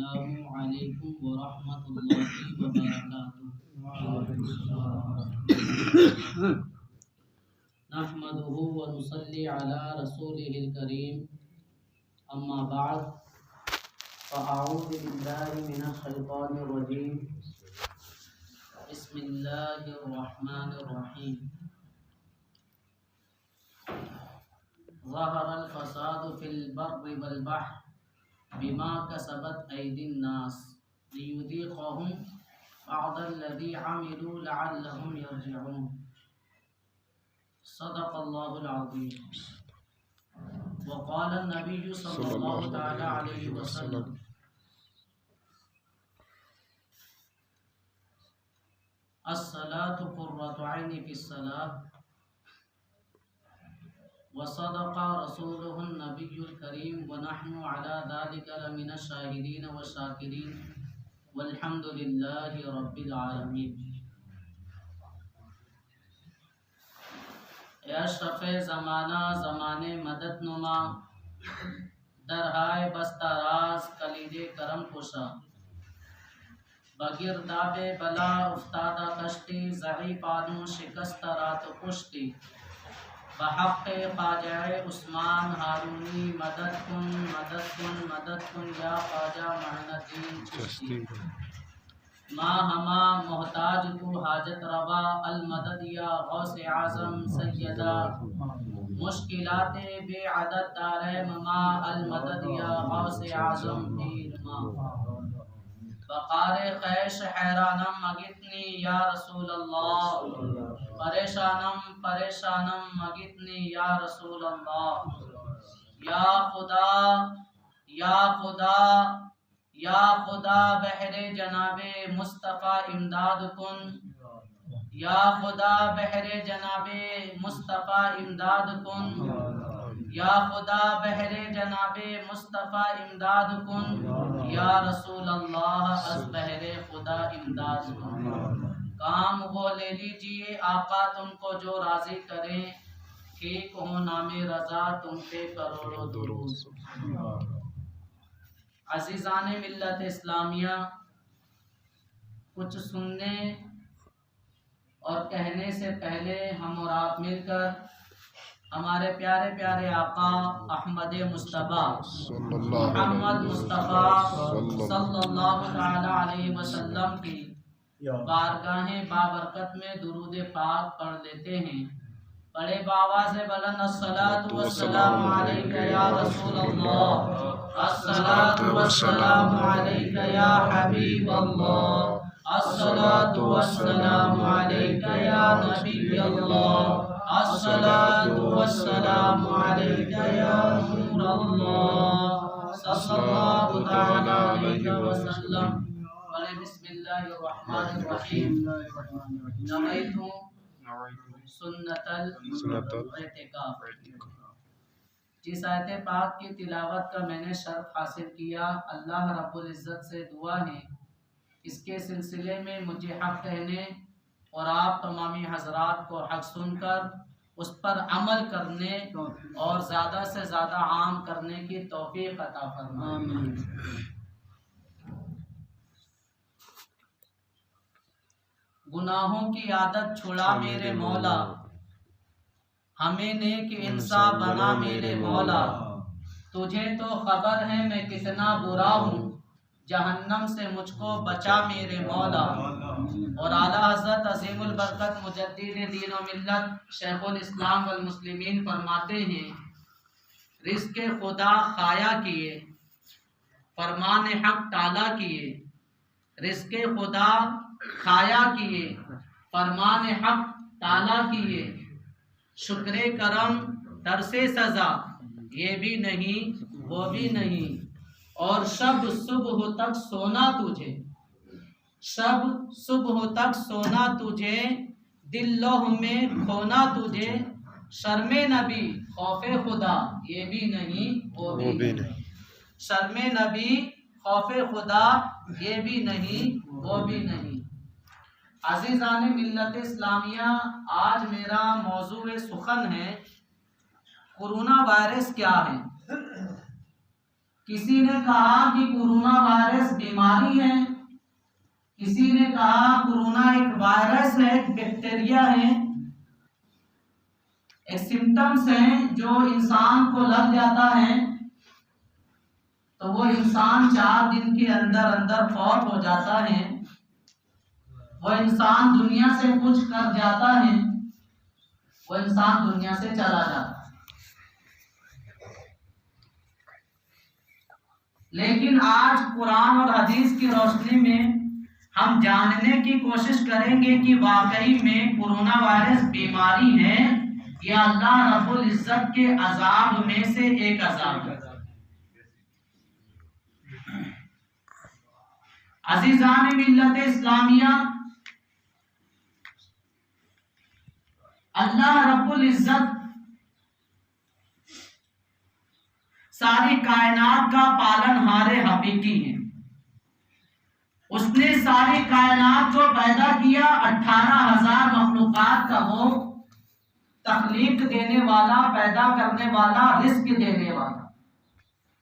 السلام علیکم ورحمۃ اللہ وبرکاتہ۔ نحمده ونصلي على رسوله الكريم، اما بعد، فاعوذ بالله من الشیطان الرجیم، بسم اللہ الرحمن الرحیم۔ ظہر الفساد فی البر والبحر بما کسبت ایدی الناس لیذیقہم بعض الذی عملوا لعلہم یرجعون۔ صدق اللہ العظیم۔ وقال النبی صلی اللہ تعالی علیہ وسلم: الصلاة قرۃ عین فی الصلاة، وصدق رسوله النبی الکریم، ونحن علی ذلک لمن الشاہدین والشاکرین، والحمد للہ رب العالمین۔ اے اشرف زمانہ، زمانے مدد نما، درہائے بستہ راز، کلید کرم کشا، بگرداب بلا افتادہ کشتی، ضعیف آدم شکست رات پشتی، بحق خواجہ عثمان ہارونی، مدد کن مدد کن مدد کن یا خواجہ معین الدین چشتی۔ ماں ہما محتاج تو حاجت روا، المدد یا غوث اعظم سیدہ، مشکلات بے عدد دارے مما، المدد یا غوث اعظم دیر ماں۔ بقار خیش حیرانم مگتنی یا رسول اللہ، پریشانم پریشانم مگتنی یا رسول اللہ۔ یا خدا یا خدا یا خدا، بحر جناب مصطفیٰ امداد کن، یا خدا بحر جناب مصطفیٰ امداد کن، یا خدا بحر جناب مصطفیٰ امداد کن، یا رسول اللہ از بحر خدا امداد کن۔ کام وہ لے لیجئے آقا تم کو جو راضی کریں، ٹھیک ہو نام رضا تم پہ کروڑوں درود۔ عزیزان ملت اسلامیہ، کچھ سننے اور کہنے سے پہلے ہم اور آپ مل کر ہمارے پیارے پیارے آقا احمد مصطفیٰ محمد مصطفیٰ صلی اللہ تعالی علیہ وسلم کی بارگاہ بابرکت میں درود پاک پڑھ لیتے ہیں۔ بڑے بآواز بلند: الصلاۃ والسلام علیک یا رسول اللہ، الصلاۃ والسلام علیک یا حبیب اللہ، الصلاۃ والسلام علیک یا نبی اللہ، الصلاۃ والسلام علیک یا نور اللہ، صلی اللہ تعالی علیہ وسلم۔ بسم اللہ الرحمن الرحیم۔ نویت سنت الاعتکاف۔ جس آیت پاک کی تلاوت کا میں نے شرف حاصل کیا، اللہ رب العزت سے دعا ہے اس کے سلسلے میں مجھے حق کہنے اور آپ تمامی حضرات کو حق سن کر اس پر عمل کرنے اور زیادہ سے زیادہ عام کرنے کی توفیق عطا فرمائے۔ گناہوں کی عادت چھڑا میرے مولا، ہمیں نیک انصاف بنا میرے مولا، تجھے تو خبر ہے میں کتنا برا ہوں، جہنم سے مجھ کو بچا میرے مولا۔ اور اعلیٰ حضرت عظیم البرکت مجدد دین و ملت شیخ الاسلام والمسلمین فرماتے ہیں: رزق خدا خایا کیے، فرمان حق تعالی کیے، رزق خدا کھایا کیے، فرمان حق تعالی کیے، شکر کرم ترس سزا یہ بھی نہیں وہ بھی نہیں، اور شب صبح تک سونا تجھے، شب صبح تک سونا تجھے، دل لوح میں کھونا تجھے، شرم نبی خوف خدا یہ بھی نہیں وہ بھی نہیں، شرم نبی خوف خدا یہ بھی نہیں وہ بھی نہیں۔ عزیزان ملت اسلامیہ، آج میرا موضوع سخن ہے کورونا وائرس کیا ہے۔ کسی نے کہا کہ کورونا وائرس کہا کورونا ایک وائرس ہے، ایک بیکٹیریا ہے، ایک سمٹمز ہیں جو انسان کو لگ جاتا ہے تو وہ انسان 4 دن کے اندر اندر فوت ہو جاتا ہے، وہ انسان دنیا سے کچھ کر جاتا ہے، وہ انسان دنیا سے چلا جاتا ہے۔ لیکن آج قرآن اور حدیث کی روشنی میں ہم جاننے کی کوشش کریں گے کہ واقعی میں کورونا وائرس بیماری ہے یا اللہ رب العزت کے عذاب میں سے ایک عذاب ہے۔ عزیزان ملت اسلامیہ، اللہ رب العزت ساری کائنات کا پالن ہار حقیقی ہے۔ اس نے ساری کائنات کو پیدا کیا، 18,000 مخلوقات کا وہ تخلیق دینے والا، پیدا کرنے والا، رزق دینے والا۔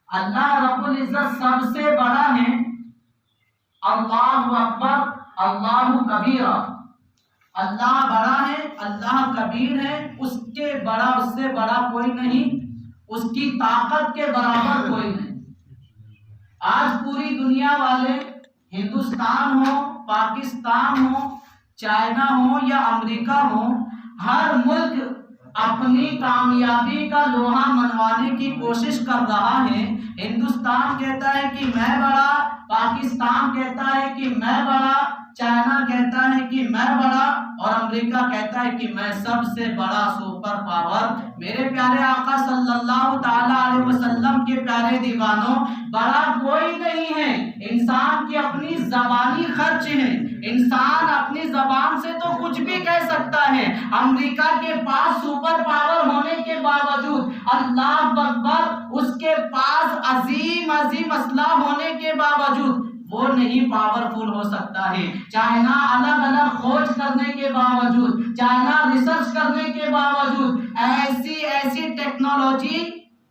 اللہ رب العزت سب سے بڑا ہے۔ اللہ اکبر، اللہ کبیر۔ اللہ بڑا ہے، اللہ کبیر ہے، اس کے بڑا، اس سے بڑا کوئی نہیں، اس کی طاقت کے برابر کوئی نہیں۔ آج پوری دنیا والے، ہندوستان ہو، پاکستان ہو، چائنا ہو یا امریکہ ہو، ہر ملک اپنی کامیابی کا لوہا منوانے کی کوشش کر رہا ہے۔ ہندوستان کہتا ہے کہ میں بڑا، پاکستان کہتا ہے کہ میں بڑا، چائنا کہتا ہے کہ میں بڑا، اور امریکہ کہتا ہے کہ میں سب سے بڑا سپر پاور۔ میرے پیارے آقا صلی اللہ تعالی علیہ وسلم کے پیارے دیوانوں، بڑا کوئی نہیں ہے۔ انسان کی اپنی زبانی خرچ ہے، انسان اپنی زبان سے تو کچھ بھی کہہ سکتا ہے۔ امریکہ کے پاس سپر پاور ہونے کے باوجود، اللہ اکبر، اس کے پاس عظیم عظیم اسلحہ ہونے کے باوجود وہ نہیں پاورفل ہو سکتا ہے۔ چائنا الگ الگ کھوج کرنے کے باوجود، چائنا ریسرچ کرنے کے باوجود، ایسی ٹیکنالوجی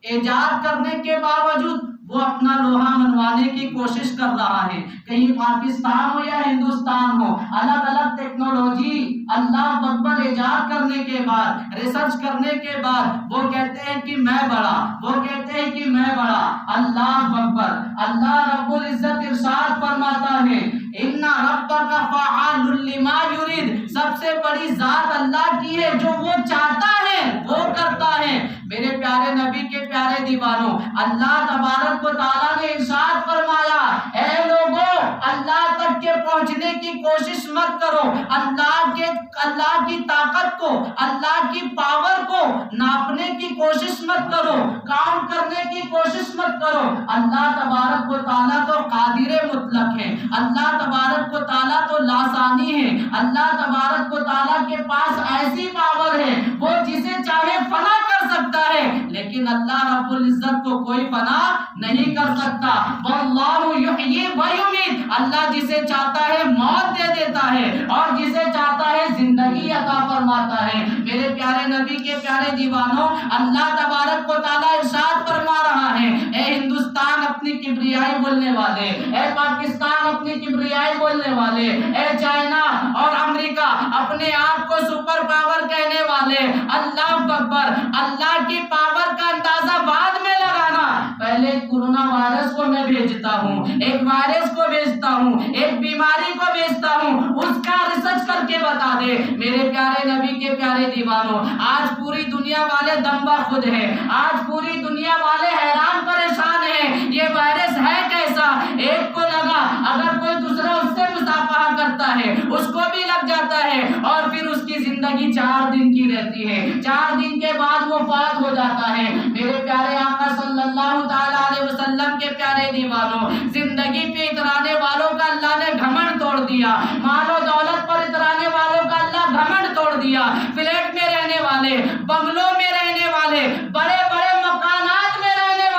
ایجاد کرنے کے باوجود وہ اپنا لوہا منوانے کی کوشش کر رہا ہے۔ کہیں پاکستان ہو یا ہندوستان ہو، الگ الگ ٹیکنالوجی اللہ اکبر ایجاد کرنے کے بعد، ریسرچ کرنے کے بعد وہ کہتے ہیں کہ میں بڑا، وہ کہتے ہیں کہ میں بڑا۔ اللہ اکبر، اللہ رب العزت ارشاد فرماتا ہے، ان ربک فعال لما یرید، سب سے بڑی ذات اللہ کی ہے، جو وہ چاہتا ہے وہ کرتا ہے۔ میرے پیارے نبی کے پیارے دیوانوں، اللہ تبارک و تعالیٰ نے ارشاد فرمایا، اے لوگوں، اللہ تک کے پہنچنے کی کوشش مت کرو، اللہ کی طاقت کو، اللہ کی پاور کو ناپنے کی کوشش مت کرو، کاؤنٹ کرنے کی کوشش مت کرو۔ اللہ تبارک و تعالیٰ تو قادر مطلق ہے، اللہ تبارک و تعالیٰ تو لاسانی ہے، اللہ تبارک و تعالیٰ کے پاس ایسی پاور ہے، وہ جسے چاہے فنا کر سکتا ہے، لیکن اللہ رب العزت کو کوئی فنا نہیں کر سکتا۔ واللہ یحیی و یمیت، اللہ جسے چاہتا ہے موت دے دیتا ہے اور جسے چاہتا ہے زندگی عطا فرماتا ہے۔ میرے پیارے نبی کے پیارے دیوانوں، اللہ تبارک و تعالیٰ ارشاد فرما رہا ہے، اے ہندوستان اپنی کبریائی بولنے والے، اے پاکستان اپنی کبریائی بولنے والے، اے چائنا اور امریکہ اپنے آپ کو سپر پاور کہنے والے، اللہ اکبر، اللہ کی پاور کا اندازہ بعد میں لگانا، پہلے کورونا وائرس کو میں بھیجتا ہوں، ایک وائرس کو بھیجتا ہوں، ایک بیماری کو بھیجتا ہوں، اس کا ریسرچ کر کے بتا دے۔ میرے پیارے نبی کے پیارے دیوانوں، آج پوری دنیا والے دمبا خود ہیں، آج پوری دنیا والے حیران پریشان ہیں، یہ وائرس ہے کیسا؟ ایک کو لگا، اگر کوئی دوسرا اس سے مصافحہ کرتا ہے اس کو بھی لگ جاتا ہے، اور پھر اس کی زندگی 4 دن کی رہتی ہے، 4 دن کے بعد وہ فوت ہو جاتا ہے۔ میرے پیارے آقا صلی اللہ تعالی علیہ وسلم کے پیارے دیوانوں، زندگی پہ اترانے والوں کا اللہ نے گھمنڈ توڑ دیا، مال و دولت پر اترانے والوں کا اللہ گھمنڈ توڑ دیا، فلیٹ میں رہنے والے، بنگلوں میں رہنے والے، بڑے بڑے مکانات میں رہنے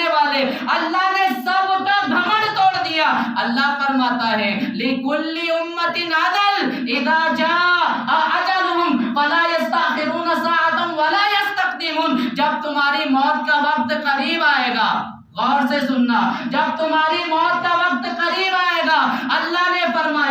والے، اللہ نے سب کا گھمنڈ توڑ دیا۔ اللہ فرماتا ہے، لِكُلِّ أُمَّةٍ أَجَلٌ إِذَا جَاءَ أَجَلُهُمْ فَلَا يَسْتَأْخِرُونَ سَاعَةً وَلَا يَسْتَقْدِمُونَ، جب تمہاری موت کا وقت قریب آئے گا، غور سے سننا، جب تمہاری موت کا وقت قریب آئے گا، اللہ نے فرمایا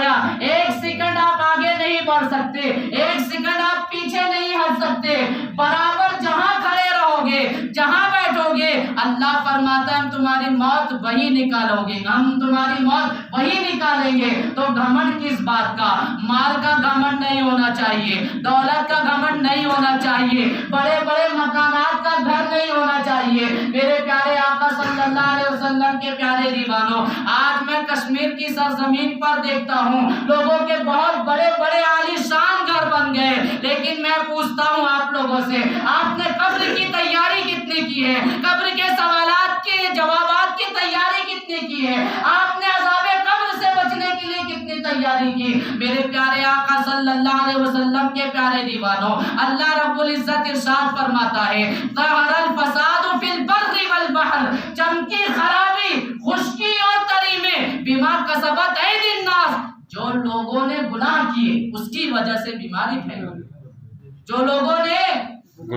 سکتے، برابر جہاں کھڑے رہو گے، جہاں بیٹھو گے، اللہ فرماتا ہے ہم تمہاری موت وہی نکالو گے، ہم تمہاری موت وہی نکالیں گے۔ تو گھمنڈ کس بات کا؟ مال کا گھمنڈ نہیں ہونا چاہیے، دولت کا گھمنڈ نہیں ہونا چاہیے، بڑے بڑے مکانات کا گھر نہیں ہونا چاہیے۔ میرے پیارے آقا صلی اللہ علیہ وسلم کے پیارے دیوانوں، آج میں کشمیر کی سرزمین پر دیکھتا ہوں لوگوں کے بہت بڑے بڑے عالی شان گھر بن گئے، لیکن میں پوچھتا ہوں آپ لوگوں سے، آپ نے قبر کی تیاری کتنی کی ہے؟ قبر کے سوالات کے جوابات کی تیاری کتنی کی ہے؟ آپ نے عذاب قبر سے بچنے کے لیے کتنی تیاری کی؟ میرے پیارے آقا صلی اللہ علیہ وسلم کے پیارے دیوانوں، اللہ رب العزت ارشاد فرماتا ہے ظہر الفساد فی البر والبحر، چمکی خرابی خشکی اور تری میں بما کسبت ایدی الناس، جو لوگوں نے گناہ کیے اس کی وجہ سے بیماری پھیل گئی، جو لوگوں نے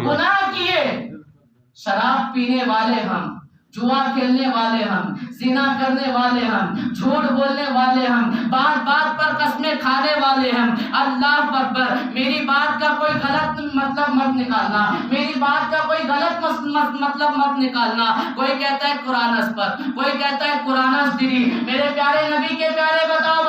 گناہ کیے، شراب پینے والے ہم، جوا کھیلنے والے ہم، زنا کرنے والے ہم، جھوٹ بولنے والے ہم، بات بات پر قسمیں کھانے والے ہم، اللہ اکبر، میری بات کا کوئی غلط مطلب مت نکالنا، میری بات کا کوئی غلط مطلب مت نکالنا، کوئی کہتا ہے قرآن پر، کوئی کہتا ہے قرآن دری، میرے پیارے نبی کے پیارے بتاؤ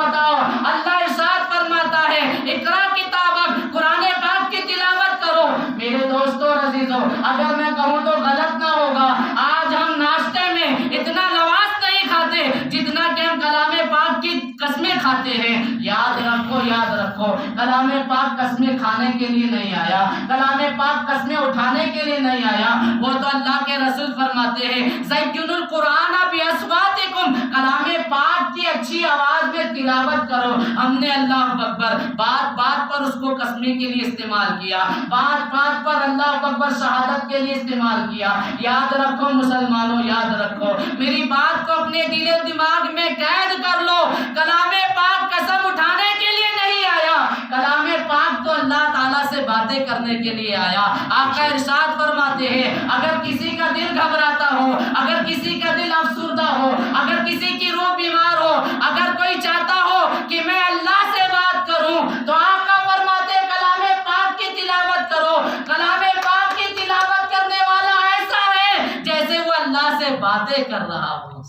اللہ ارشاد فرماتا ہے اقرا کتابک، قرآن پاک کی تلاوت کرو۔ میرے دوستو اور عزیزو، اگر میں کہوں تو غلط نہ ہوگا، آج ہم ناشتے میں اتنا لواس نہیں کھاتے جتنا کہ ہم کلام پاک کی قسمیں کھاتے ہیں۔ یاد رکھو کلام پاک قسمیں کھانے کے لیے نہیں آیا، کلام پاک قسمیں اٹھانے کے لیے نہیں آیا، وہ تو اللہ کے رسول فرماتے ہیں زینوا القرآن باصواتکم، کلام پاک کی اچھی آواز میں تلاوت کرو۔ ہم نے اللہ اکبر بات بات پر اس کو قسمیں کے لیے استعمال کیا، بات بات پر اللہ اکبر شہادت کے لیے استعمال کیا۔ یاد رکھو مسلمانوں، یاد رکھو، میری بات کو اپنے دل و دماغ میں قید کر لو، کلام پاک قسم اٹھانے کے لیے نہیں آیا، کلام پاک تو اللہ تعالیٰ سے باتیں کرنے کے لیے آیا۔ آقا ارشاد فرماتے ہیں اگر کسی کا دل گھبراتا ہو، اگر کسی کا دل افسردہ ہو، اگر کسی کی روح بیمار ہو، اگر کوئی چاہتا ہو کہ میں اللہ سے بات کروں تو آقا فرماتے کلام پاک کی تلاوت کرو۔ کلام پاک کی تلاوت کرنے والا ایسا ہے جیسے وہ اللہ سے باتیں کر رہا ہو،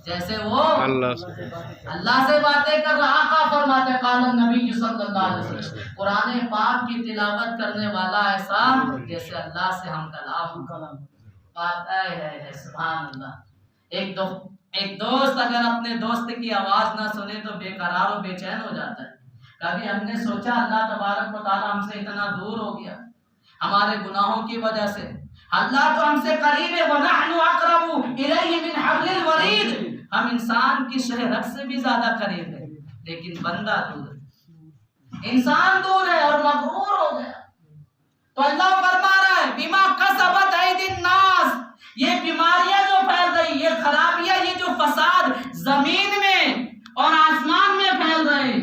جیسے وہ اللہ سے باتیں کر رہا۔ آقا فرماتے قال النبی صلی اللہ علیہ وسلم، قرآن پاک کی تلاوت کرنے والا ایسا جیسے اللہ سے ہم کلام پاتا ہے۔ سبحان اللہ۔ ایک دوست اگر اپنے دوست کی آواز نہ سنے تو بے قرار و بے چین ہو جاتا ہے۔ کبھی ہم نے سوچا اللہ تبارک و تعالی ہم سے اتنا دور ہو گیا ہمارے گناہوں کی وجہ سے؟ اللہ تو ہم سے قریب ہے، وَنَحْنُ أَقْرَبُ إِلَيْهِ مِنْ حَبْلِ الْوَرِيدِ، ہم انسان کی شہ رگ سے بھی زیادہ قریب ہے، لیکن بندہ دور ہے، انسان دور ہے اور مغرور ہو گیا۔ تو اللہ فرما رہا ہے بِمَا كَسَبَتْ أَيْدِي النَّاسِ، یہ بیماریاں جو پھیل رہی، یہ خرابیاں، یہ جو فساد زمین میں اور آسمان میں پھیل رہے،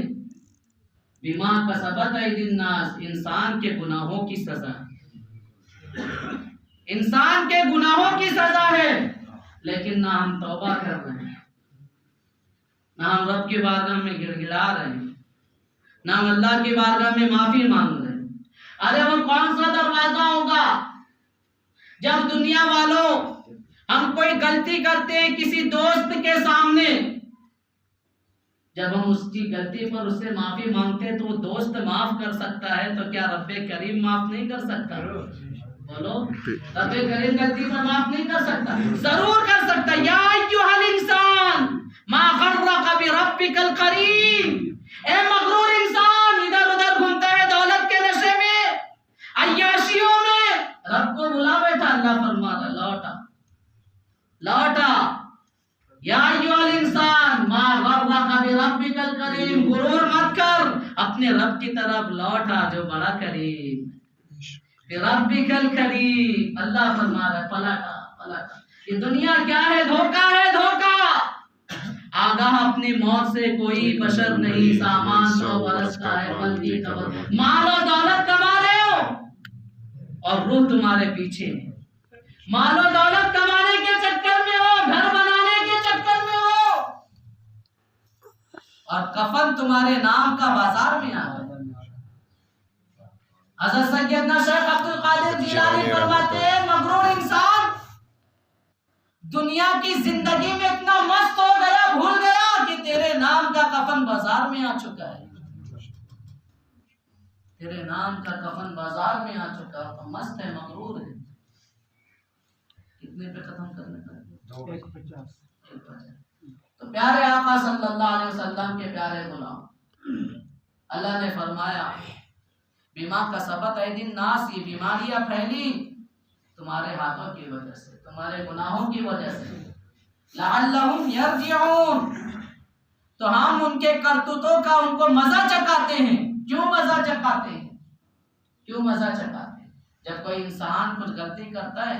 بِمَا كَسَبَتْ أَيْدِي النَّاسِ، انسان کے گناہوں کی سزا، انسان کے گناہوں کی سزا ہے، لیکن نہ ہم توبہ کر رہے ہیں، نہ ہم رب کی بارگاہ میں گڑگڑا رہے ہیں، نہ ہم اللہ کی بارگاہ میں معافی مانگ رہے ہیں۔ ارے وہ کون سا دروازہ ہوگا جب دنیا والوں ہم کوئی غلطی کرتے ہیں کسی دوست کے سامنے، جب ہم اس کی غلطی پر اس سے معافی مانگتے ہیں تو وہ دوست معاف کر سکتا ہے، تو کیا رب کریم معاف نہیں کر سکتا؟ بولو، رب کریم غلطی پر معاف نہیں کر سکتا؟ ضرور کر سکتا۔ یا ایھا الانسان ما غرک بربک الکریم، اے مغرور انسان، ادھر ادھر گھومتا ہے دولت کے نشے میں، عیاشیوں میں، رب کو بلا بیٹھا۔ اللہ فرما رہا لوٹا لوٹا، یا ایھا الانسان ما غرک بربک الکریم، غرور مت کر، اپنے رب کی طرف لوٹا جو بڑا کریم، بربک الکریم۔ اللہ فرما رہا ہے پلٹا۔ یہ دنیا کیا ہے؟ دھوکہ ہے، دھوکہ۔ آگاہ اپنی موت سے کوئی بشر نہیں، سامان 100 برس کا ہے، بلدی قبر، مال و دولت کما رہے ہو اور روح تمہارے پیچھے ہے، مال و دولت کمانے کے چکر میں ہو، گھر بنانے کے چکر میں ہو، اور کفن تمہارے نام کا بازار میں آ رہا ہے۔ حضرت سیدنا شیخ عبد القادر جیلانی فرماتے ہیں مغرور انسان دنیا کی زندگی میں اتنا مست ہو گیا بھول گیا کہ تیرے نام کا کفن بازار میں آ چکا ہے، تیرے نام کا کفن بازار میں آ چکا ہے، تو مست ہے، مغرور ہے۔ کتنے پہ ختم کرنے کا؟ 150۔ تو پیارے آقا صلی اللہ علیہ وسلم کے پیارے غلام، اللہ نے فرمایا بیما کسبت ایدی الناس، یہ بیماریاں پھیلی تمہارے ہاتھوں کی وجہ سے، تمہارے گناہوں کی وجہ سے، لعلہم یرجعون، تو ہم ان کے کرتوتوں کا ان کو مزہ چکھاتے ہیں۔ کیوں مزہ چکھاتے ہیں؟ کیوں مزہ چکھاتے ہیں؟ جب کوئی انسان کچھ غلطی کرتا ہے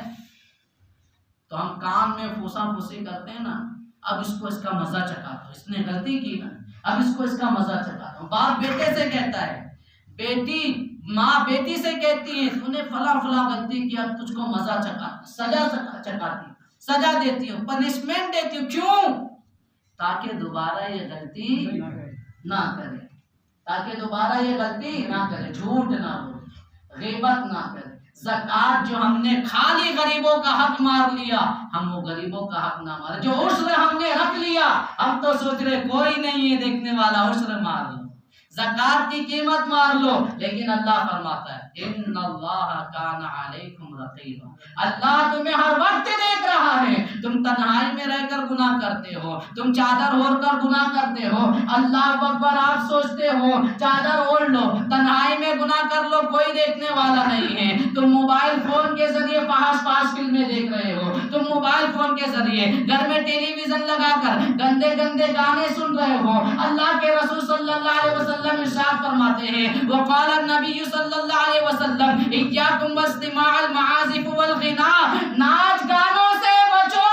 تو ہم کان میں پھوسا پھوسی کرتے ہیں نا، اب اس کو اس کا مزہ چکھاتا ہوں، اس نے غلطی کی نا، اب اس کو اس کا مزہ چکھاتا ہوں۔ باپ بیٹے سے کہتا ہے، بیٹی ماں بیٹی سے کہتی ہے تو نے فلاں فلاں غلطی کیا، تجھ کو مزہ چکھاتی، سزا چکھاتی، سزا دیتی ہوں، پنشمنٹ دیتی ہوں۔ کیوں؟ تاکہ دوبارہ یہ غلطی نہ کرے، تاکہ دوبارہ یہ غلطی نہ کرے، جھوٹ نہ بولے، غیبت نہ کرے۔ زکوٰۃ جو ہم نے کھا لی، غریبوں کا حق مار لیا، ہم وہ غریبوں کا حق نہ مارے۔ جو عشر ہم نے رکھ لیا، ہم تو سوچ رہے کوئی نہیں ہے دیکھنے والا، عشر مار لو، زکوٰۃ کی قیمت مار لو، لیکن اللہ فرماتا ہے ان اللہ کان علیکم رقیبا، اللہ تمہیں ہر وقت دیکھ رہا ہے۔ تم تنہائی میں رہ کر گناہ کرتے ہو، تم چادر اوڑھ کر گناہ کرتے ہو، اللہ اکبر آپ سوچتے ہو چادر اوڑھ لو، تنہائی میں گناہ کر لو، کوئی دیکھنے والا نہیں ہے۔ تم موبائل فون کے ذریعے فحش فلمیں دیکھ رہے ہو، تم موبائل فون کے ذریعے گھر میں ٹیلی ویژن لگا کر گندے گندے گانے سن رہے ہو۔ اللہ کے رسول صلی اللہ علیہ وسلم ارشاد فرماتے ہیں وقال النبی صلی اللہ علیہ وسلم ایاکم واستماع المعازف والغناء، ناچ گانوں سے بچو،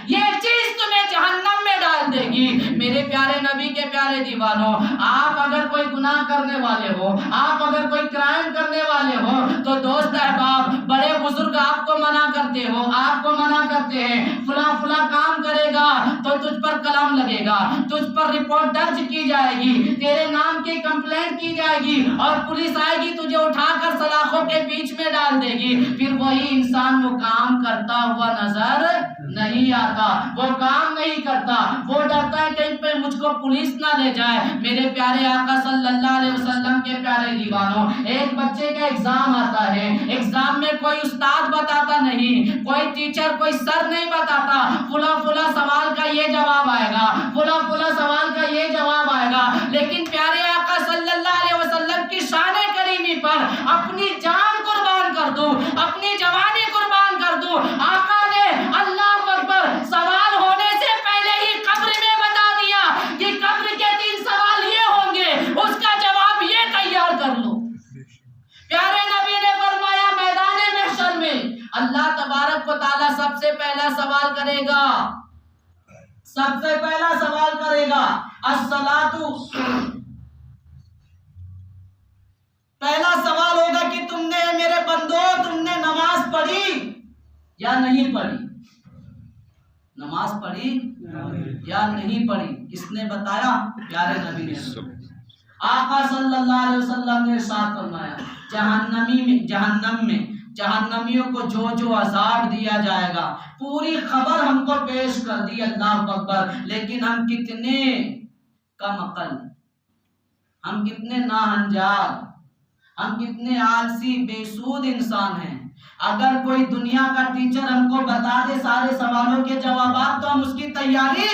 یہ چیز تمہیں جہنم میں ڈال دے گی۔ میرے پیارے نبی کے پیارے دیوانوں، آپ اگر کوئی گناہ کرنے والے ہو، آپ اگر کوئی کرائم کرنے والے ہو تو دوست احباب بڑے بزرگ آپ کو منع کرتے ہو، آپ کو منع کرتے ہیں فلاں فلاں کام کرے گا تو تجھ پر قلم لگے گا، تجھ پر رپورٹ درج کی جائے گی، تیرے نام کی کمپلینٹ کی جائے گی اور پولیس آئے گی تجھے اٹھا کر سلاخوں کے بیچ میں ڈال دے گی۔ پھر وہی انسان وہ کام کرتا ہوا نظر نہیں آتا، وہ کام نہیں کرتا، وہ ڈرتا ہے کہیں پہ مجھ کو پولیس نہ لے جائے۔ میرے پیارے آقا صلی اللہ علیہ وسلم کے پیارے دیوانوں، ایک بچے کا ایگزام آتا ہے، ایگزام میں کوئی استاد بتاتا نہیں، کوئی ٹیچر کوئی سر نہیں بتاتا، فلاں فلاں سوال کا یہ جواب آئے گا، فلاں فلاں سوال کا یہ جواب آئے گا، لیکن پیارے آقا صلی اللہ علیہ وسلم کی شان کریمی پر اپنی جان قربان کر دوں، اپنی جوانی قربان کر دوں، آقا نے اللہ اکبر سوال ہونے سے پہلے ہی قبر میں بتا دیا کہ قبر کے 3 سوال یہ ہوں گے، اس کا جواب یہ تیار کر لو۔ پیارے نبی نے فرمایا میدان محشر میں اللہ تبارک و تعالی سب سے پہلا سوال کرے گا، سب سے پہلا سوال کرے گا الصلاۃ، پہلا سوال ہوگا کہ تم نے میرے بندو تم نے نماز پڑھی یا نہیں پڑھی، نماز پڑھی یا نہیں پڑھی، کس نے بتایا؟ پیارے نبی نے۔ آقا صلی اللہ علیہ وسلم نے ارشاد فرمایا جہنمیوں کو جو جو عذاب دیا جائے گا پوری خبر ہم کو پیش کر دی، اللہ اکبر، لیکن ہم کتنے کم عقل، ہم کتنے ناہنجار، ہم کتنے آلسی بے سود انسان ہیں۔ اگر کوئی دنیا کا ٹیچر ہم کو بتا دے سارے سوالوں کے جوابات تو ہم اس کی تیاری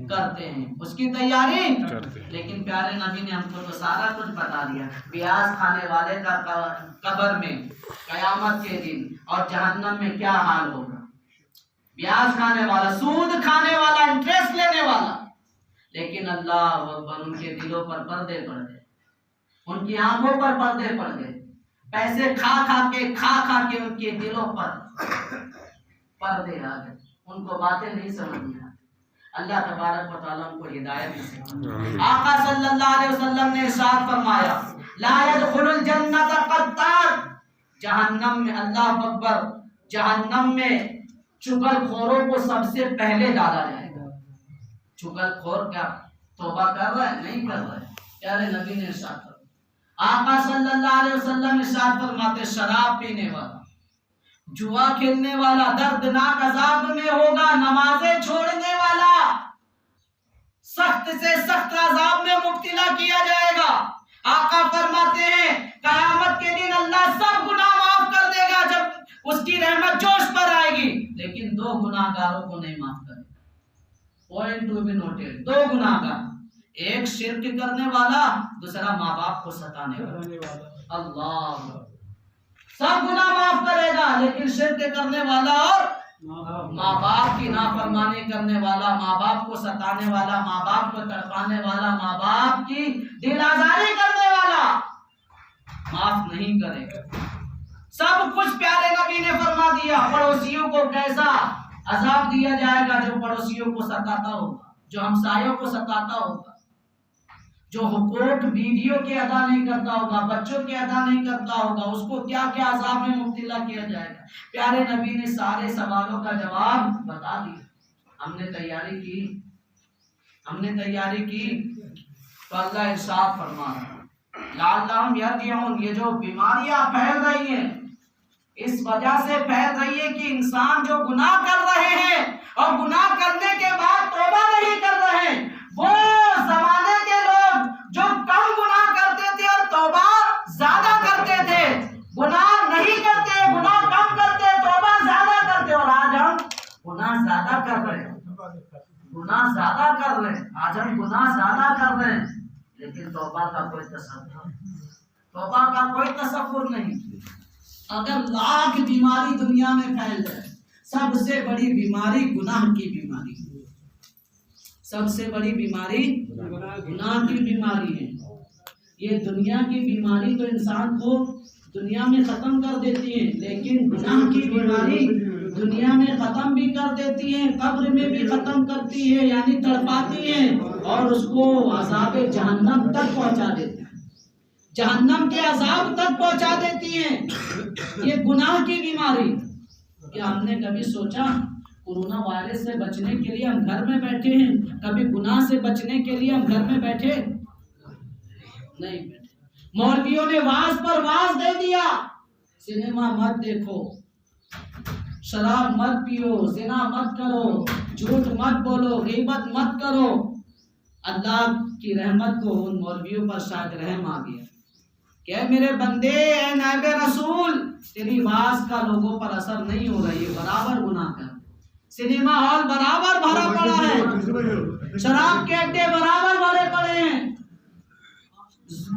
کرتے ہیں، اس کی تیاری کرتے ہیں، لیکن پیارے نبی نے ہم کو تو سارا کچھ بتا دیا۔ پیاز کھانے والے کا قبر میں قیامت کے دن اور جہنم میں کیا حال ہوگا، پیاز کھانے والا، سود کھانے والا، انٹرسٹ لینے والا، لیکن اللہ اکبر ان کے دلوں پر پردے پڑ گئے، ان کی آنکھوں پر پردے پڑ گئے، پیسے کھا کھا کے ان کے دلوں پر پردے آ گئے، ان کو باتیں نہیں سمجھ میں آتی۔ اللہ تبارک و تعالیٰ ان کو ہدایت نصیب۔ آقا صلی اللہ علیہ وسلم نے ارشاد فرمایا لا يدخل الجنت قطار، جہنم میں، اللہ اکبر، جہنم میں چغل خوروں کو سب سے پہلے ڈالا جائے گا۔ چغل خور کیا توبہ کر رہا ہے؟ نہیں کر رہا ہے۔ پیارے نبی نے ارشاد فرمایا آقا صلی اللہ علیہ وسلم ارشاد فرماتے شراب پینے والا، جوا کھیلنے والا دردناک عذاب میں ہوگا، نمازیں چھوڑنے والا سخت سے سخت عذاب میں مبتلا کیا جائے گا۔ آقا فرماتے ہیں قیامت کے دن اللہ سب گناہ معاف کر دے گا جب اس کی رحمت جوش پر آئے گی، لیکن دو گناہ گاروں کو نہیں معاف کرے گا۔ پوائنٹ ٹو بی نوٹڈ، دو گناہ گار، ایک شرک کرنے والا، دوسرا ماں باپ کو ستانے والا۔ اللہ سب گناہ معاف کرے گا، لیکن شرک کرنے والا اور ماں باپ کی نافرمانی کرنے والا، ماں باپ کو ستانے والا، ماں باپ کو تڑپانے والا، ماں باپ کی دل آزاری کرنے والا معاف نہیں کرے گا۔ سب کچھ پیارے نبی نے فرما دیا۔ پڑوسیوں کو کیسا عذاب دیا جائے گا؟ جو پڑوسیوں کو ستاتا ہوگا، جو ہمسایوں کو ستاتا ہوگا، جو حقوق بیویوں کے ادا نہیں کرتا ہوگا، بچوں کے ادا نہیں کرتا ہوگا، اس کو کیا کیا عذاب میں مبتلا کیا جائے گا۔ پیارے نبی نے سارے سوالوں کا جواب بتا دیا۔ ہم نے تیاری کی تو اللہ ارشاد فرما رہا ہے لعلہم یرجعون، یہ جو بیماریاں پھیل رہی ہیں اس وجہ سے پھیل رہی ہے کہ انسان جو گناہ کر رہے ہیں اور گناہ کرنے کے بعد توبہ نہیں کر رہے ہیں، وہ زمانے کے لوگ جو کم گناہ کرتے تھے اور توبہ زیادہ کرتے تھے، گناہ نہیں کرتے، گناہ کم کرتے، توبہ زیادہ کرتے، اور آج ہم گناہ زیادہ کر رہے ہیں، آج ہم گناہ زیادہ کر رہے ہیں، لیکن توبہ کا کوئی تصور نہیں۔ اگر لاکھ بیماری دنیا میں پھیل جائے، سب سے بڑی بیماری گناہ کی بیماری ہے، سب سے بڑی بیماری گناہ کی بیماری ہے۔ یہ دنیا کی بیماری تو انسان کو دنیا میں ختم کر دیتی ہے، لیکن گناہ کی بیماری دنیا میں ختم بھی کر دیتی ہے، قبر میں بھی ختم کرتی ہے، یعنی تڑپاتی ہے اور اس کو عذاب جہنم تک پہنچا دیتی ہے، جہنم کے عذاب تک پہنچا دیتی ہے یہ گناہ کی بیماری۔ کیا ہم نے کبھی سوچا کورونا وائرس سے بچنے کے لیے ہم گھر میں بیٹھے ہیں؟ کبھی گناہ سے بچنے کے لیے ہم گھر میں بیٹھے نہیں بیٹھے۔ مولویوں نے واعظ پر واعظ دے دیا، سنیما مت دیکھو، شراب مت پیو، زنا مت کرو، جھوٹ مت بولو، غیبت مت کرو۔ اللہ کی رحمت کو ان مولویوں پر شاید رحم آ گیا کہ اے میرے بندے، اے نائب رسول، تیری واعظ کا لوگوں پر اثر نہیں ہو رہی ہے، برابر گناہ کر، سنیما ہال برابر بھرا پڑا ہے، شراب کے اڈے برابر بھرے پڑے ہیں،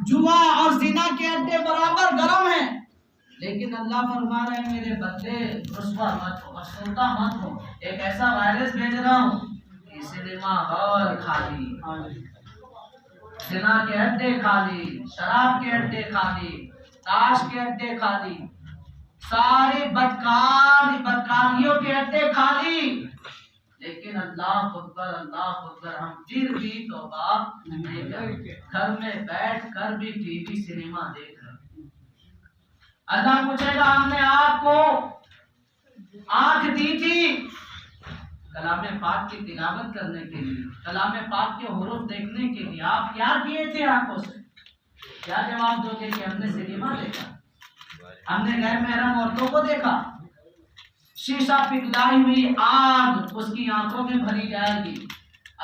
جوا اور زنا کے اڈے برابر گرم ہیں، لیکن اللہ فرما رہے ہیں میرے بندے رسوا مت ہو، افسردہ مت ہو، ایک ایسا وائرس بھیج رہا ہوں کہ سنیما ہال خالی، زنا کے اڈے خالی، شراب کے اڈے خالی، تاش کے اڈے خالی، سارے بدکاریوں کے اڈے خالی، لیکن اللہ اکبر ہم پھر بھی توبہ نہیں کرتے، گھر میں بیٹھ کر بھی ٹی وی سنیما دیکھ رہے۔ اللہ پوچھے گا ہم نے آپ کو آنکھ دی تھی کلام پاک کی تلاوت کرنے کے لیے، کلام پاک کے حروف دیکھنے کے لیے، آپ کیا کیے تھے آنکھوں سے؟ کیا جواب دو گے کہ ہم نے سنیما دیکھا، ہم نے غیر محرم عورتوں کو دیکھا؟ شیشہ پگھلائی ہوئی آگ اس کی آنکھوں میں بھری جائے گی۔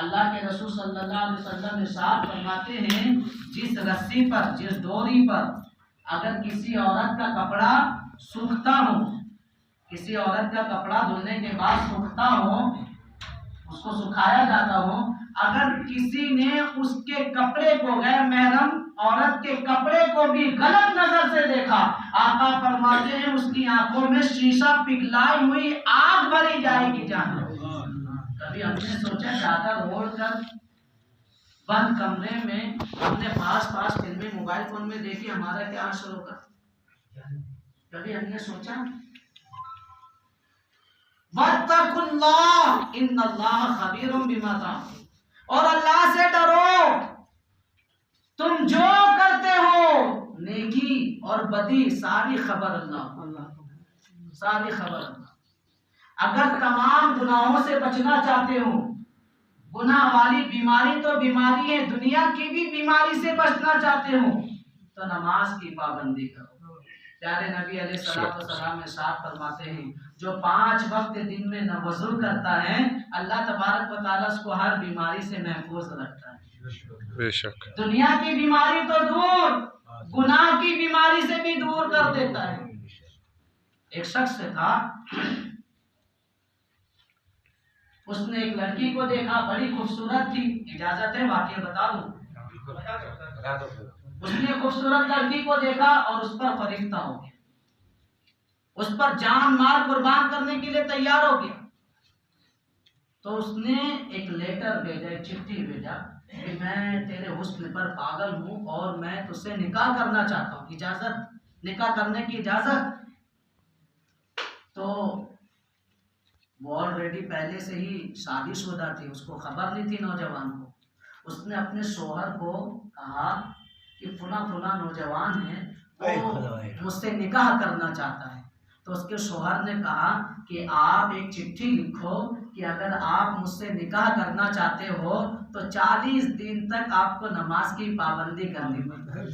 اللہ کے رسول صلی اللہ علیہ وسلم ارشاد فرماتے ہیں جس رسی پر، جس ڈوری پر اگر کسی عورت کا کپڑا سوکھتا ہو، کسی عورت کا کپڑا دھلنے کے بعد سوکھتا ہو، اس کو سکھایا جاتا ہو، اگر کسی نے اس کے کپڑے کو، غیر محرم عورت کے کپڑے کو بھی غلط نظر سے دیکھا، آقا فرماتے ہیں اس کی آنکھوں میں شیشہ پگھلائی ہوئی آگ بھری جائے گی جہنم۔ کبھی ہم نے سوچا چادر اوڑھ کر بند کمرے میں ہم نے پاس فلمیں موبائل فون میں دیکھی، ہمارا کیا اثر ہوگا؟ کبھی ہم نے سوچا؟ وَاتَّقُوا اللَّهَ إِنَّ اللَّهَ خَبِيرٌ بِمَا تَعْمَلُونَ، اور اللہ سے ڈرو، تم جو کرتے ہو نیکی اور بدی ساری خبر اللہ، ساری خبر اللہ۔ اگر تمام گناہوں سے بچنا چاہتے ہو، گناہ والی بیماری تو بیماری ہے، دنیا کی بھی بیماری سے بچنا چاہتے ہو تو نماز کی پابندی کرو۔ پیارے نبی علیہ السلام ارشاد فرماتے ہیں جو 5 وقت دن میں وضو کرتا ہے اللہ تبارک و تعالیٰ اس کو ہر بیماری سے محفوظ رکھتا ہے۔ بے شک دنیا کی بیماری تو دور، گناہ کی بیماری سے بھی دور کر دیتا ہے۔ ایک شخص تھا، اس نے ایک لڑکی کو دیکھا، بڑی خوبصورت تھی، اجازت ہے واقعہ بتا دوں؟ اس نے خوبصورت لڑکی کو دیکھا اور اس پر فریفتہ ہو گیا، اس پر جان مال قربان کرنے کے لیے تیار ہو گیا۔ تو اس نے ایک لیٹر بھیجا، ایک چٹھی بھیجا کہ میں تیرے حسن پر پاگل ہوں اور میں تجھ سے نکاح کرنا چاہتا ہوں، اجازت، نکاح کرنے کی اجازت۔ تو وہ آلریڈی پہلے سے ہی شادی شدہ تھی، اس کو خبر نہیں تھی نوجوان کو۔ اس نے اپنے شوہر کو کہا کہ فلاں نوجوان ہے، وہ مجھ سے نکاح کرنا چاہتا ہے۔ تو اس کے شوہر نے کہا کہ آپ ایک چٹھی لکھو کہ اگر آپ مجھ سے نکاح کرنا چاہتے ہو تو 40 دن تک آپ کو نماز کی پابندی کرنی پڑے۔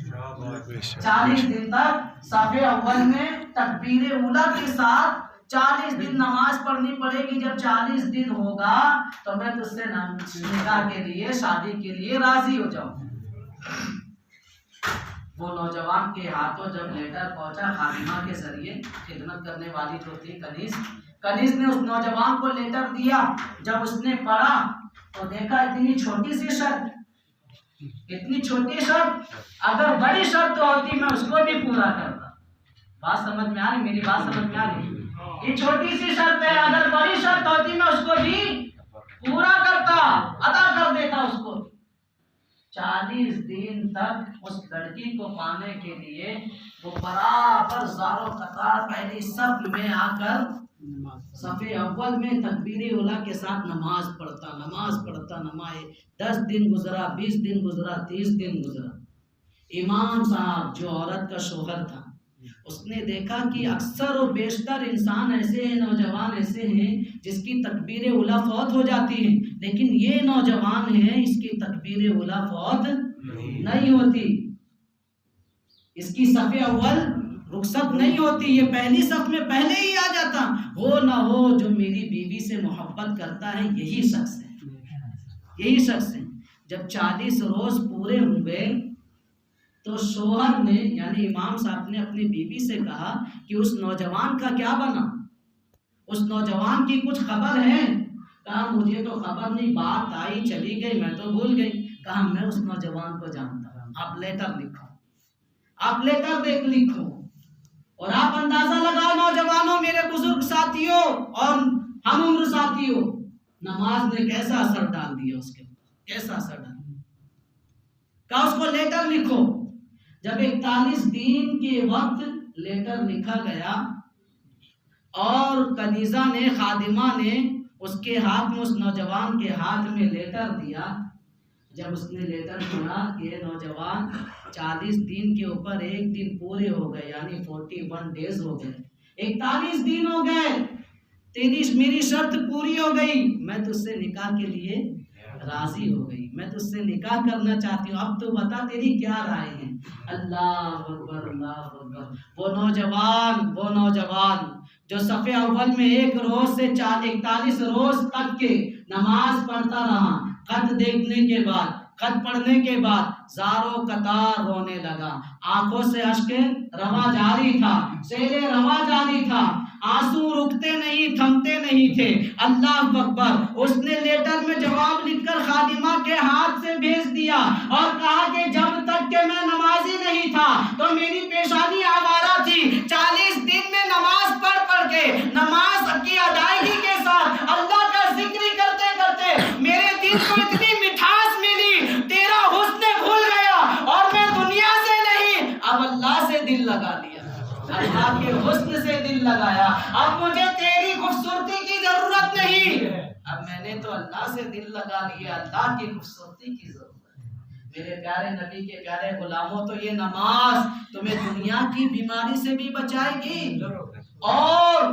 40 دن تک صف اول میں تکبیر اولیٰ کے ساتھ 40 دن نماز پڑھنی پڑے گی۔ جب 40 دن ہوگا تو میں تجھ سے نکاح کے لیے، شادی کے لیے راضی ہو جاؤں۔ وہ نوجوان کے ہاتھوں جب لیٹر پہنچا خادمہ کے ذریعے، خدمت کرنے والی جو تھی کنیز نے اس نوجوان کو لیٹر دیا۔ جب اس نے پڑھا تو دیکھا اتنی چھوٹی سی شرط، اتنی چھوٹی شرط، اگر بڑی شرط ہوتی میں اس کو بھی پورا کرتا۔ بات سمجھ میں آ رہی؟ میری بات سمجھ میں آ رہی؟ یہ چھوٹی سی شرط ہے، اگر بڑی شرط ہوتی میں اس کو بھی پورا کرتا، ادا کر دیتا اس کو۔ 40 دن تک اس لڑکی کو پانے کے لیے وہ برابر زاروں قطار پہلی صف میں آ کر صف اول میں تکبیر اولیٰ کے ساتھ نماز پڑھتا۔ 10 دن گزرا، 20 دن گزرا، 30 دن گزرا۔ امام صاحب جو عورت کا شوہر تھا، اس نے دیکھا کہ اکثر و بیشتر انسان ایسے ہیں، نوجوان ایسے ہیں جس کی تکبیر اولیٰ فوت ہو جاتی ہے، لیکن یہ نوجوان ہے اس کی تکبیر اولیٰ فوت نہیں ہوتی، اس کی صف اول رخصت نہیں ہوتی، یہ پہلی صف میں پہلے ہی آ جاتا۔ وہ نہ ہو جو میری بیوی سے محبت کرتا ہے، یہی شخص ہے۔ جب 40 روز پورے ہوئے تو شوہر نے یعنی امام صاحب نے اپنی بیوی سے کہا کہ اس نوجوان کا کیا بنا، اس نوجوان کی کچھ خبر ہے؟ کہا مجھے تو خبر نہیں، بات آئی چلی گئی، میں تو بھول گئی۔ کہا میں اس نوجوان کو جانتا ہوں، آپ لیٹر لکھو، آپ لیٹر لکھو اور آپ اندازہ لگاؤ نوجوانوں، میرے بزرگ ساتھیوں اور ہم عمر ساتھیوں، نماز نے کیسا اثر ڈال دیا اس کے اوپر، کیسا اثر ڈال دیا۔ کہا اس کو لیٹر لکھو۔ جب 41 دن کے وقت لیٹر لکھا گیا اور کنیزہ نے، خادمہ نے اس کے ہاتھ میں، اس نوجوان کے ہاتھ میں لیٹر دیا، جب اس نے لیٹر پڑھا کہ نوجوان 40 دن کے اوپر 1 دن پورے ہو گئے، یعنی 41 ڈیز ہو گئے، 41 دن ہو گئے، میری شرط پوری ہو گئی، میں تجھ سے نکاح کے لیے راضی ہو گئی، میں تجھ سے نکاح کرنا چاہتی ہوں، اب تو بتا تیری کیا رائے ہے؟ اللہ اکبر، اللہ اکبر۔ وہ نوجوان جو صف اول میں 1 روز سے 41 روز تک کے نماز پڑھتا رہا، خط دیکھنے کے بعد، خط پڑھنے کے بعد زاروں قطار رونے لگا، آنکھوں سے اشک رواں جاری تھا، سیلے رواں جاری تھا، آنسو رکتے نہیں، تھمتے نہیں تھے۔ اللہ اکبر۔ اس نے لیٹر میں جواب لکھ کر خادمہ کے ہاتھ سے بھیج دیا اور کہا کہ جب تک کہ میں نمازی نہیں تھا تو میری پیشانی آوارہ تھی، 40 دن میں نماز پڑھ کے، نماز کی ادائیگی کے ساتھ اللہ کا ذکر کرتے کرتے میرے دل کو اتنی مٹھاس ملی، تیرا حسن بھول گیا اور میں دنیا سے نہیں، اب اللہ سے دل لگا لیا، اللہ کے حسن سے دل لگایا، اب مجھے تیری خوبصورتی کی ضرورت نہیں، اب میں نے تو اللہ سے دل لگا لیا، اللہ کی خوبصورتی کی ضرورت ہے۔ میرے پیارے نبی کے پیارے غلاموں، تو یہ نماز تمہیں دنیا کی بیماری سے بھی بچائے گی اور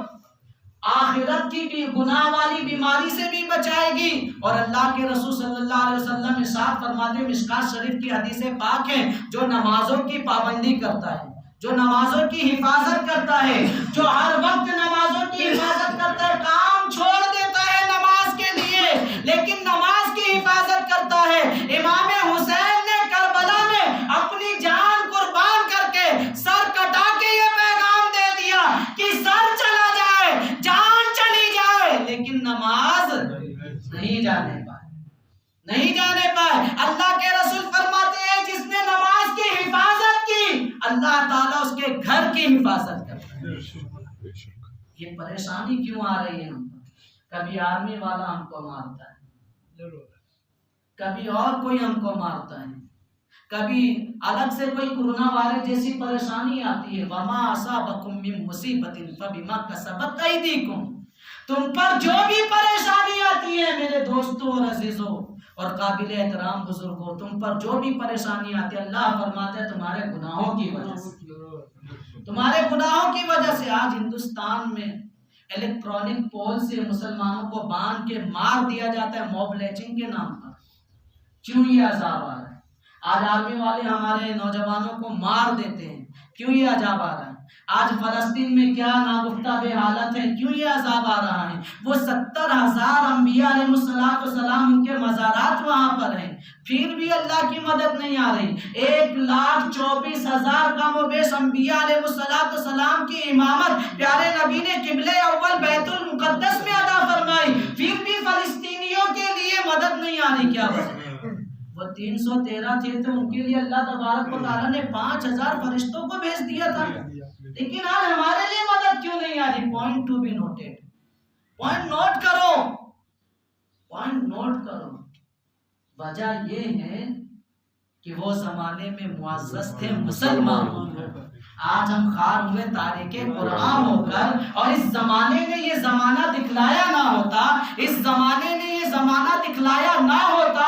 آخرت کی بھی گناہ والی بیماری سے بھی بچائے گی. اور اللہ کے رسول صلی اللہ علیہ وسلم ارشاد فرماتے ہیں، مشکات شریف کی حدیث پاک ہے، جو نمازوں کی پابندی کرتا ہے، جو نمازوں کی حفاظت کرتا ہے، جو ہر وقت نمازوں کی حفاظت کرتا ہے، کام چھوڑ دیتا ہے نماز کے لیے لیکن نماز کی حفاظت کرتا ہے. امام حسین نے کربلا میں اپنی جان قربان کر کے سر کٹا کے یہ پیغام دے دیا کہ سر چلا جائے، جان چلی جائے، لیکن نماز نہیں جانے پائے، نہیں جانے پائے. اللہ کے رسول فرماتے ہیں جس نے نماز کی حفاظت کی، اللہ تعالیٰ اس کے گھر کی حفاظت کرتا ہے. یہ پریشانی کیوں آ رہی ہے ہم پر؟ کبھی آرمی والا ہم کو مارتا ہے، کبھی اور کوئی ہم کو مارتا ہے، کبھی الگ سے کوئی کورونا وائرس جیسی پریشانی آتی ہے. وما اصابکم من مصیبت فبما کسبت ایدیکم. تم پر جو بھی پریشانی آتی ہے میرے دوستوں اور عزیزوں اور قابل احترام بزرگوں، تم پر جو بھی پریشانی آتی ہے اللہ فرماتا ہے تمہارے گناہوں کی وجہ سے، تمہارے گناہوں کی وجہ سے. آج ہندوستان میں الیکٹرانک پول سے مسلمانوں کو باندھ کے مار دیا جاتا ہے موب لیچنگ کے نام پر. کیوں یہ عذاب آ رہا ہے؟ آج آرمی والے ہمارے نوجوانوں کو مار دیتے ہیں، کیوں یہ عذاب آ رہا ہے؟ آج فلسطین میں کیا ناگفتہ بے حالت ہے، کیوں یہ عذاب آ رہا ہے؟ وہ 70,000 انبیاء علیہ السلام ان کے مزارات وہاں پر ہیں، پھر بھی اللہ کی مدد نہیں آ رہی. 1,24,000 کم و بیش انبیاء علیہ السلام کی امامت پیارے نبی نے قبلہ اول بیت المقدس میں ادا فرمائی، پھر بھی فلسطینیوں کے لیے مدد نہیں آ رہی. کیا وجہ؟ وہ 313 تھے تو ان کے لیے اللہ تبارک و تعالیٰ نے 5,000 فرشتوں کو بھیج دیا تھا، لیکن آج ہمارے لیے مدد کیوں نہیں آ رہی؟ Point to be noted. Point note کرو، پوائنٹ نوٹ کرو. وجہ یہ ہے کہ وہ زمانے میں معزز تھے مسلمان، آج ہم خار ہوئے تاریخ قرآن ہو کر. اور اس زمانے میں یہ زمانہ دکھلایا نہ ہوتا، اس زمانے میں یہ زمانہ دکھلایا نہ ہوتا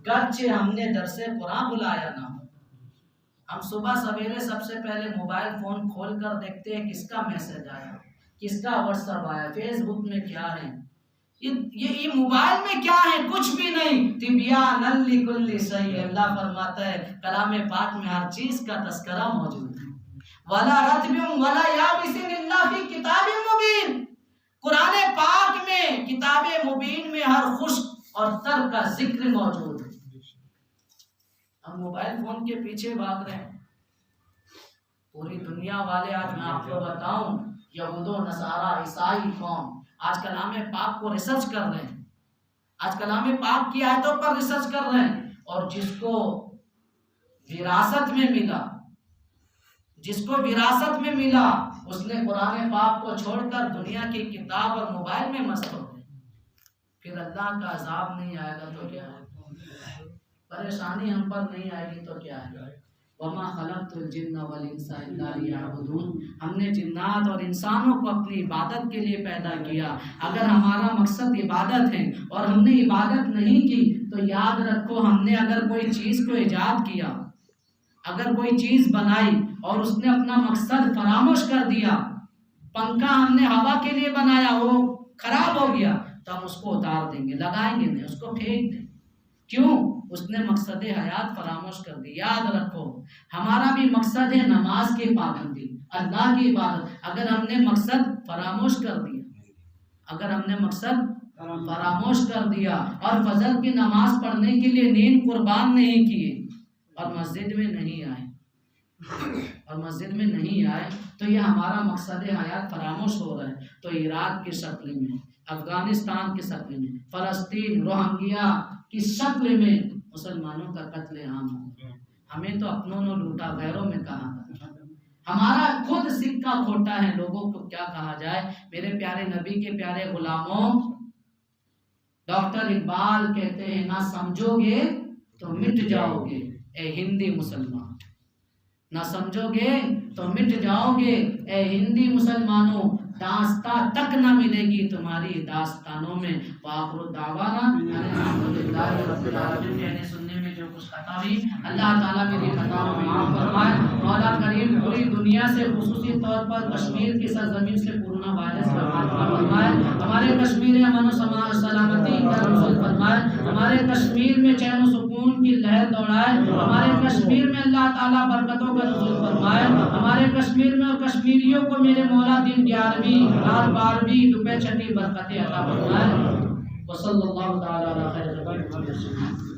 گرچہ ہم نے درس قرآن بلایا نہ ہو. ہم صبح سویرے سب سے پہلے موبائل فون کھول کر دیکھتے ہیں کس کا میسج آیا، کس کا واٹس ایپ آیا، فیس بک میں کیا ہے، یہ موبائل میں کیا ہے، کچھ بھی نہیں. تبیانا لکل شیء، اللہ فرماتا ہے کلام پاک میں ہر چیز کا تذکرہ موجود ہے. ولا رطب ولا یابس الا فی کتاب مبین. قرآن پاک میں کتاب مبین میں ہر خشک اور تر کا ذکر موجود ہے. ہم موبائل فون کے پیچھے بھاگ رہے ہیں. پوری دنیا والے، آج میں آپ کو بتاؤں، یہود و نصارہ، عیسائی قوم آج کلام پاک کو ریسرچ کر رہے ہیں، آج کلام پاک کی آیتوں پر ریسرچ کر رہے ہیں. اور جس کو وراثت میں ملا، جس کو وراثت میں ملا، اس نے قرآن پاک کو چھوڑ کر دنیا کی کتاب اور موبائل میں مست ہو گئے. پھر اللہ کا عذاب نہیں آئے گا تو کیا ہے؟ پریشانی ہم پر نہیں آئے گی تو کیا ہے؟ وَمَا خَلَقْتُ الْجِنَّ وَالْإِنسَ إِلَّا لِيَعْبُدُونَ. ہم نے جنات اور انسانوں کو اپنی عبادت کے لیے پیدا کیا. اگر ہمارا مقصد عبادت ہے اور ہم نے عبادت نہیں کی تو یاد رکھو، ہم نے اگر کوئی چیز کو ایجاد کیا، اگر کوئی چیز بنائی اور اس نے اپنا مقصد فراموش کر دیا، پنکھا ہم نے ہوا کے لیے بنایا، وہ خراب ہو گیا تو ہم اس کو اتار دیں گے، لگائیں گے نہیں، اس کو پھینک دیں. کیوں؟ اس نے مقصد حیات فراموش کر دی. یاد رکھو ہمارا بھی مقصد ہے نماز کی پابندی، اللہ کی عبادت. اگر ہم نے مقصد فراموش کر دیا، اگر ہم نے مقصد فراموش کر دیا اور فجر کی نماز پڑھنے کے لیے نیند قربان نہیں کیے اور مسجد میں نہیں آئے تو یہ ہمارا مقصد حیات فراموش ہو رہا ہے. تو عراق کی شکل میں، افغانستان کی شکل میں، فلسطین، روہنگیا کی شکل میں مسلمانوں کا قتل عام ہو. ہمیں تو اپنوں نے لوٹا، غیروں میں کہا تھا. ہمارا خود سکہ کھوٹا ہے، لوگوں کو کیا کہا جائے. میرے پیارے نبی کے پیارے غلاموں، ڈاکٹر اقبال کہتے ہیں نہ سمجھو گے تو مٹ جاؤ گے اے ہندی مسلمان، نہ سمجھو گے تو مٹ جاؤ گے اے ہندی مسلمانوں، داستان تک نہ ملے گی تمہاری داستانوں میں. وآخر دعوانا الحمدللہ رب العالمین. سننے میں جو کچھ خطا ہوئی اللہ تعالیٰ میری خطاؤں کو معاف فرمائے۔ مولا کریم پوری دنیا سے خصوصی طور پر کشمیر کی سرزمین سے کورونا وائرس کا خاتمہ فرمائے، ہمارے کشمیر میں امن و سلامتی کا نزول فرمائے، ہمارے کشمیر میں چین و سکون کی لہر دوڑائے، ہمارے کشمیر میں اللہ تعالیٰ برکتوں کا نزول فرمائے، ہمارے کشمیر میں اور کشمیریوں کو میرے مولا دن 11ویں رات 12ویں دوپہر 6 برکتیں عطا فرمائے۔ وصلی اللہ تعالیٰ علی خیر خلقہ محمد۔